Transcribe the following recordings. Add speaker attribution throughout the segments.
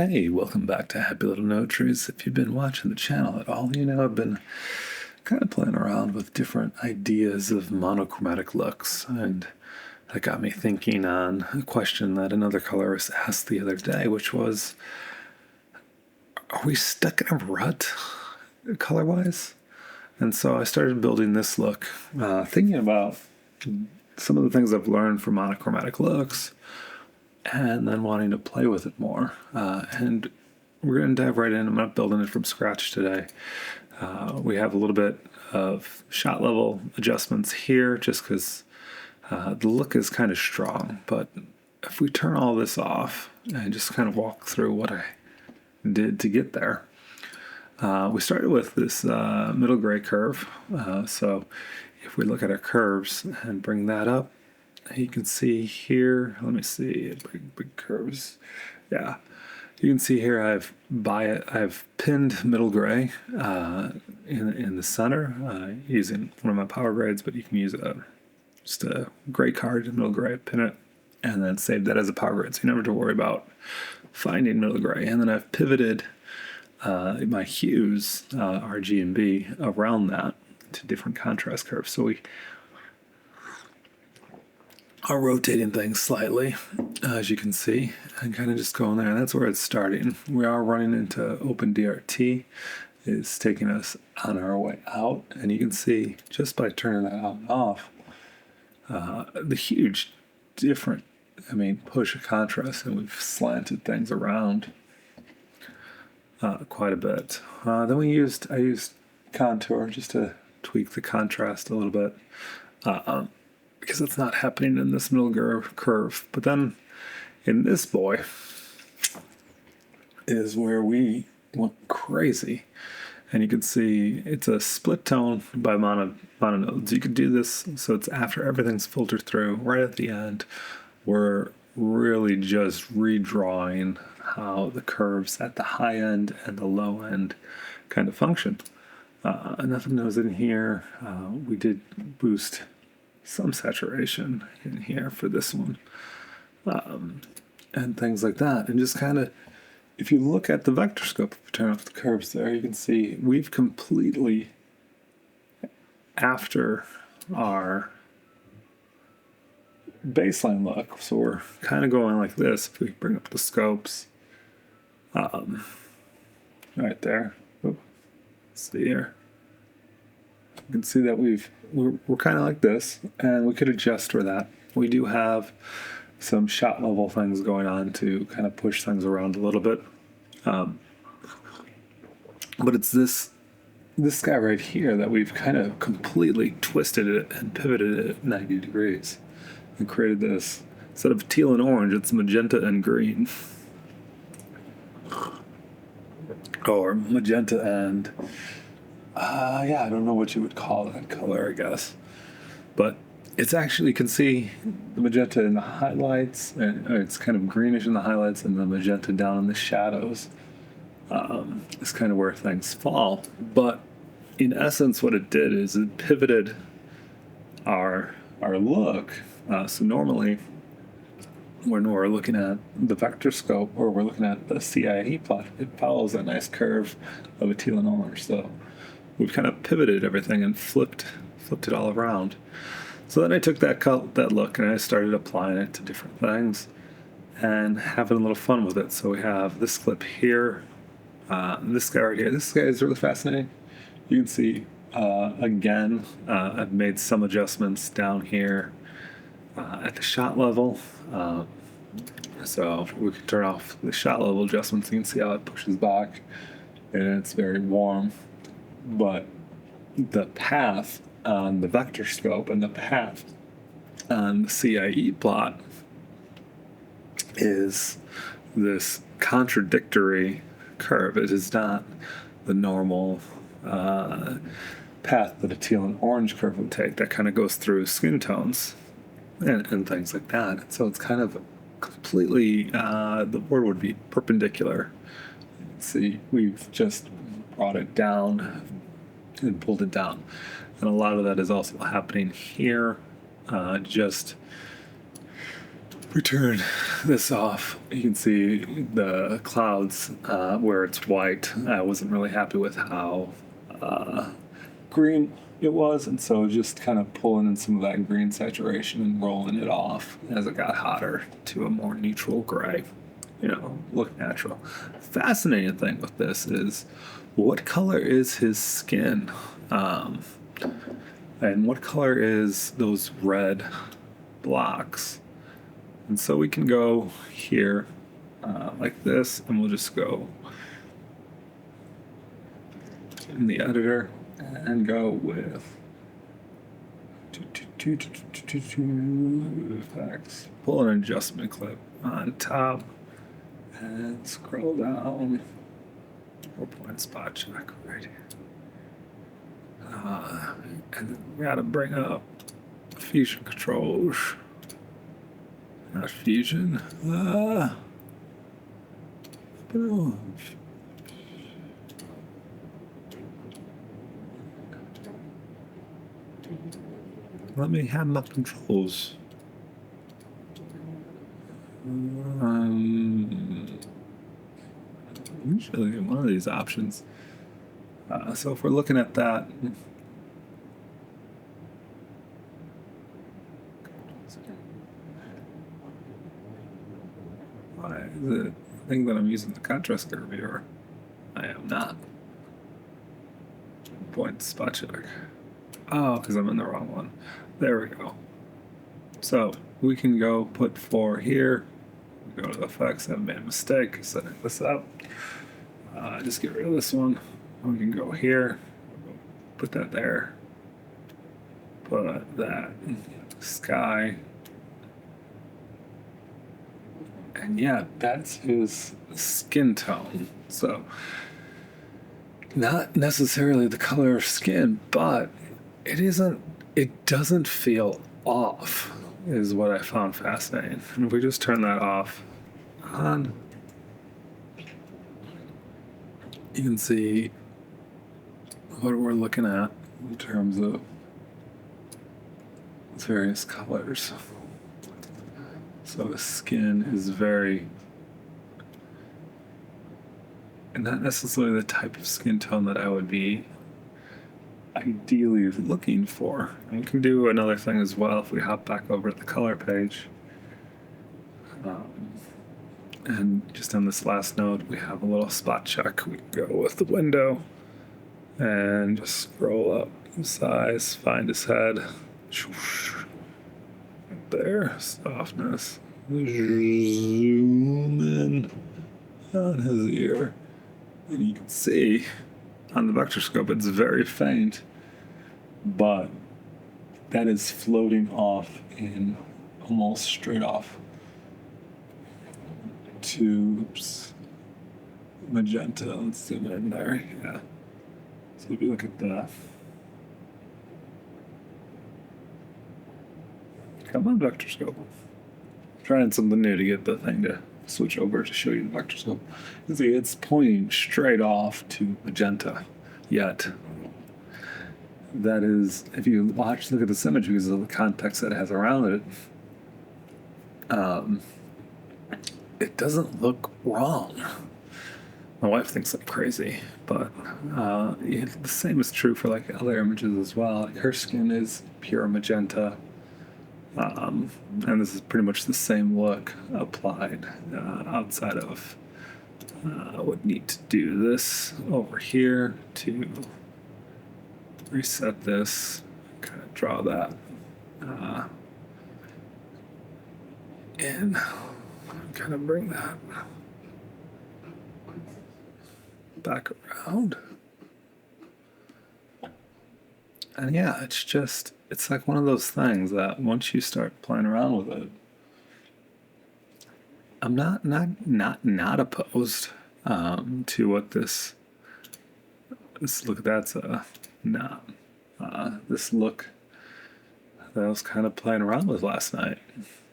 Speaker 1: Hey, welcome back to Happy Little Notaries. If you've been watching the channel at all, you know I've been kind of playing around with different ideas of monochromatic looks, and that got me thinking on a question that another colorist asked the other day, which was, are we stuck in a rut color-wise? And so I started building this look, thinking about some of the things I've learned from monochromatic looks, and then wanting to play with it more. And we're going to dive right in. I'm not building it from scratch today. We have a little bit of shot level adjustments here just because the look is kind of strong. But if we turn all this off and just kind of walk through what I did to get there. We started with this middle gray curve. So if we look at our curves and bring that up, you can see here, let me see, big curves. Yeah, you can see here I've pinned middle gray in the center using one of my power grades, but you can use just a gray card, middle gray, pin it, and then save that as a power grade, so you never have to worry about finding middle gray. And then I've pivoted my hues, RG and B, around that to different contrast curves. So we are rotating things slightly, as you can see, and kind of just going there. And that's where it's starting. We are running into OpenDRT. It's taking us on our way out. And you can see, just by turning that on and off, the huge different, push of contrast, and we've slanted things around quite a bit. Then I used contour just to tweak the contrast a little bit. Because it's not happening in this middle curve. But then in this boy is where we went crazy. And you can see it's a split tone by mononodes. You could do this so it's after everything's filtered through. Right at the end, we're really just redrawing how the curves at the high end and the low end kind of function. Nothing knows in here. We did boost some saturation in here for this one, and things like that. And just kind of, if you look at the vector scope, if you turn off the curves there, you can see we've completely, after our baseline look, so we're kind of going like this. If we bring up the scopes, right there, see here, you can see that we're kind of like this, and we could adjust for that. We do have some shot level things going on to kind of push things around a little bit. But it's this guy right here that we've kind of completely twisted it and pivoted it 90 degrees and created this. Instead of teal and orange, it's magenta and green. Or magenta and I don't know what you would call that color, I guess. But it's actually, you can see the magenta in the highlights, and it's kind of greenish in the highlights, and the magenta down in the shadows is kind of where things fall. But in essence, what it did is it pivoted our look. So normally, when we're looking at the vector scope, or we're looking at the CIE plot, it follows a nice curve of a teal and orange. So we've kind of pivoted everything and flipped it all around. So then I took that look and I started applying it to different things and having a little fun with it. So we have this clip here, this guy right here. This guy is really fascinating. You can see, again, I've made some adjustments down here at the shot level. So we can turn off the shot level adjustments. You can see how it pushes back, and it's very warm. But the path on the vector scope and the path on the CIE plot is this contradictory curve. It is not the normal path that a teal and orange curve would take that kind of goes through skin tones and things like that. And so it's kind of completely, the word would be perpendicular. See, we've just brought it down and pulled it down. And a lot of that is also happening here, just we turn this off, you can see the clouds where it's white. I wasn't really happy with how green it was, and so just kind of pulling in some of that green saturation and rolling it off as it got hotter to a more neutral gray. You know, look natural. Fascinating thing with this is what color is his skin? And what color is those red blocks? And so we can go here like this, and we'll just go in the editor and go with effects. Pull an adjustment clip on top and scroll down. 4-point spot check right here. And then we gotta bring up fusion controls. Not fusion. Let me have my controls. Usually one of these options. So if we're looking at that, why is it I think that I'm using the contrast curve viewer? I am not. Point spot check. Oh, because I'm in the wrong one. There we go. So we can go put 4 here. Go to the effects. I made a mistake setting this up. Just get rid of this one. We can go here. Put that there. Put that sky. And yeah, that's his skin tone. So not necessarily the color of skin, but it doesn't feel off, is what I found fascinating. And if we just turn that off on, you can see what we're looking at in terms of various colors. So the skin is very, and not necessarily the type of skin tone that I would be ideally looking for. And we can do another thing as well if we hop back over to the color page. And just on this last node, we have a little spot check. We can go with the window and just scroll up in size, find his head. There, softness. Zoom in on his ear. And you can see on the vector scope it's very faint, but that is floating off in almost straight off to magenta. Let's zoom in there. Yeah. So if you look at that. Come on, vector scope. Trying something new to get the thing to switch over to show you the vector scope. You see, it's pointing straight off to magenta. Yet, that is, if you look at this image because of the context that it has around it, it doesn't look wrong. My wife thinks I'm crazy, but the same is true for like other images as well. Her skin is pure magenta. And this is pretty much the same look applied outside of I would need to do this over here to reset this, kind of draw that in, kind of bring that back around. And yeah, it's like one of those things that once you start playing around with it, I'm not opposed to what this look. That's this look that I was kind of playing around with last night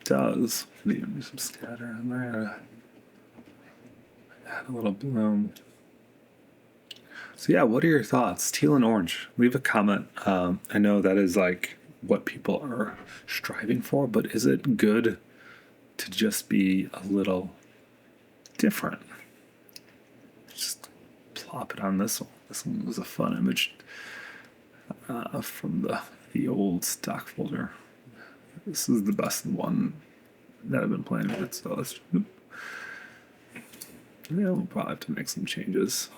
Speaker 1: does. Even do some scatter in there. Add a little bloom. So yeah, what are your thoughts? Teal and orange. Leave a comment. I know that is like what people are striving for, but is it good to just be a little different. Just plop it on this one. This one was a fun image from the old stock folder. This is the best one that I've been playing with, so let's. Yeah, we'll probably have to make some changes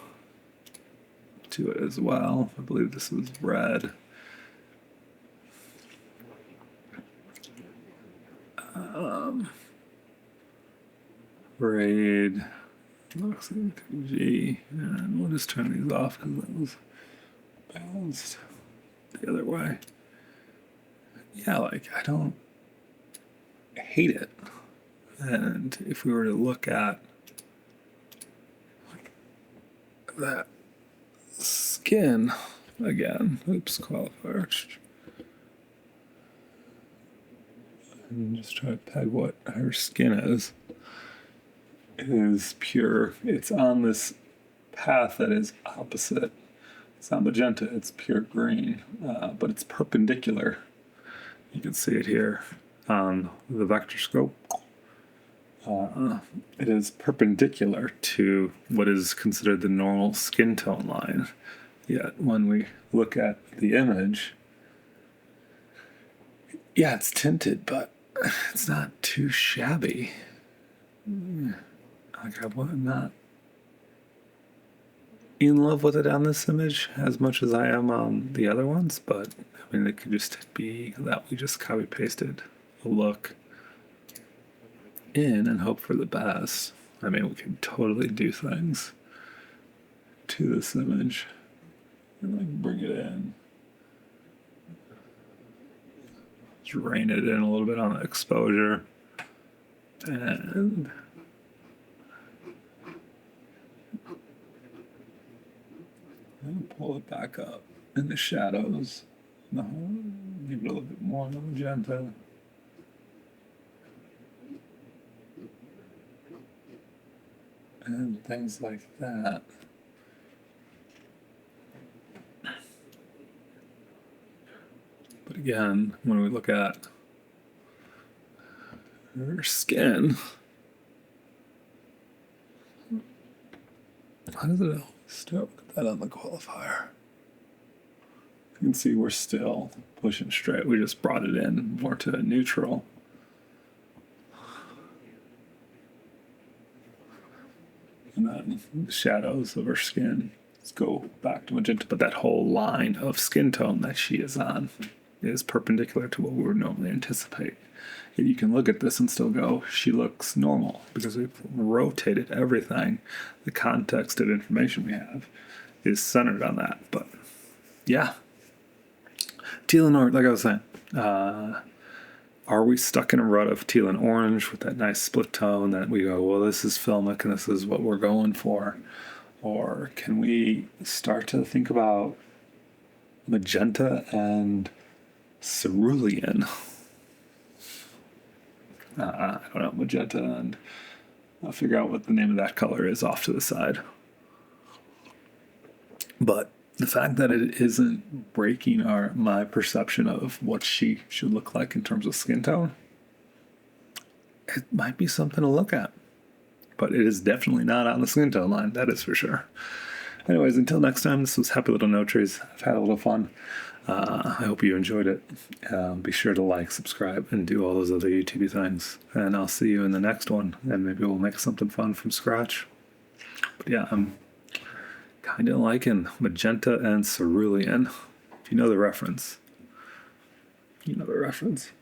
Speaker 1: to it as well. I believe this was red. Braid. Looks like G. And we'll just turn these off because that was balanced the other way. Yeah, like I don't hate it. And if we were to look at that skin again, oops, qualifier, and just try to peg what her skin is pure. It's on this path that is opposite. It's not magenta, it's pure green, but it's perpendicular. You can see it here on the vector scope. It is perpendicular to what is considered the normal skin tone line. Yet when we look at the image, yeah, it's tinted, but it's not too shabby. Like I'm not in love with it on this image as much as I am on the other ones, but I mean, it could just be that we just copy pasted a look in and hope for the best. I mean, we can totally do things to this image and like bring it in. Just rein it in a little bit on the exposure and pull it back up in the shadows. Give it a little bit more magenta. And things like that. But again, when we look at her skin, how does it always start? Look at that on the qualifier. You can see we're still pushing straight. We just brought it in more to a neutral. And then the shadows of her skin, let's go back to magenta. But that whole line of skin tone that she is on is perpendicular to what we would normally anticipate. Yet you can look at this and still go, she looks normal because we've rotated everything. The context of information we have is centered on that. But yeah, teal and orange, like I was saying, are we stuck in a rut of teal and orange with that nice split tone that we go, well, this is filmic and this is what we're going for? Or can we start to think about magenta and cerulean? I don't know, magenta, and I'll figure out what the name of that color is off to the side. But the fact that it isn't breaking my perception of what she should look like in terms of skin tone, it might be something to look at. But it is definitely not on the skin tone line, that is for sure. Anyways, until next time, this was Happy Little No Trees. I've had a little fun. I hope you enjoyed it. Be sure to like, subscribe, and do all those other YouTube things. And I'll see you in the next one. And maybe we'll make something fun from scratch. But yeah, I'm kind of liking magenta and cerulean. If you know the reference, you know the reference.